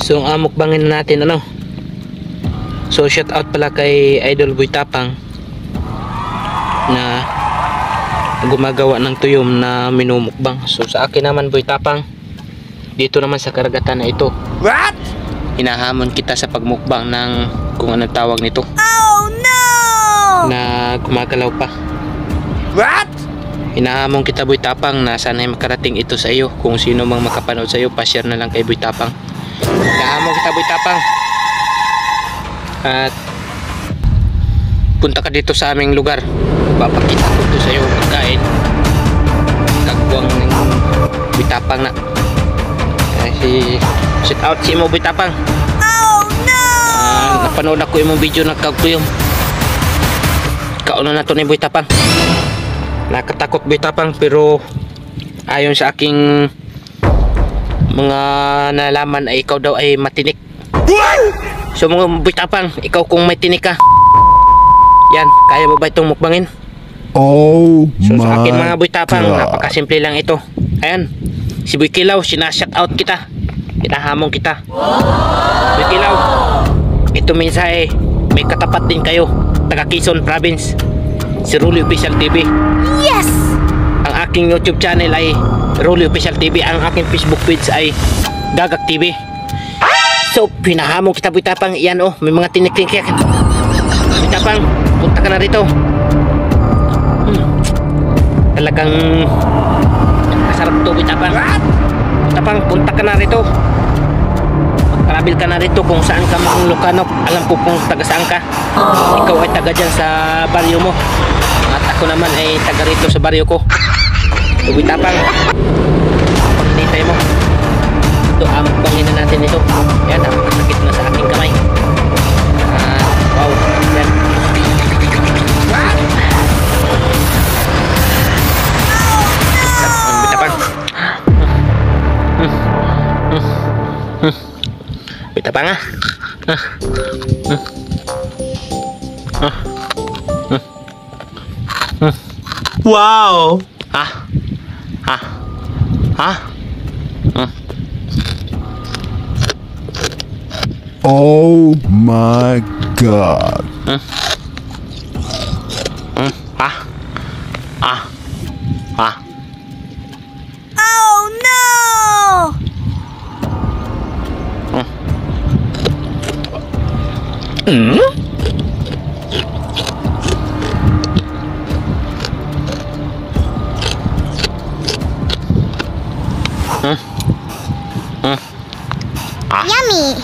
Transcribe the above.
So ang mukbangin natin ano. So shout out pala kay Idol Boy Tapang na gumagawa ng tuyom na minumukbang. So sa akin naman Boy Tapang, dito naman sa karagatan na ito, What? hinahamon kita sa pagmukbang ng kung anong tawag nito. Oh no! Na gumagalaw pa. What? Hinahamon kita Boy Tapang na sana'y makarating ito sa iyo. Kung sino mang makapanood sa iyo, pa-share na lang kay Boy Tapang. Hinahamon kita Boy Tapang. At punta ka dito sa aming lugar. Papakita ko ito sa iyo pagkain. Kagwang ng Boy Tapang na. Shout out si mo Boy Tapang. Oh no! Napanood ako yung video na kagtuyom. Kauna na to ni Boy Tapang. Nakatakot Boy Tapang, pero ayon sa aking mga nalaman ay ikaw daw ay matinik. So mga Boy Tapang, ikaw kung may tinik ka, yan, kaya mo ba itong mukbangin? Oh So my sa akin mga Boy Tapang, God. napakasimple lang ito. Ayan, si Boy Kilaw, sinashout out kita. Hinahamon kita. Boy Kilaw, ito mensahe, may katapat din kayo, taga Quezon Province, si Rolly Official TV. Yes! Ang aking YouTube channel ay Rolly Official TV. Ang aking Facebook page ay Gagak TV. So pinahamon kita Boy Tapang. Yan oh, may mga tinik-tinik. Boy Tapang, punta ka na rito. Talagang masarap to Boy Tapang. Boy Tapang, punta ka na rito. Travel ka na rito kung saan ka mang Ilocano. Alam ko kung taga saan ka. Ikaw ay taga dyan sa baryo mo, at ako naman ay taga rito sa baryo ko. Boy Tapang, pag-nitay mo ito, amukbangin na natin ito. Yan, napakasakit na sa aking kamay. Wow, yan. Boy Tapang. Boy Tapang ah. Wow! Ah. Ah. Ah. Oh my God. Ah. Ah. Ah. Oh no! Ah. Yummy!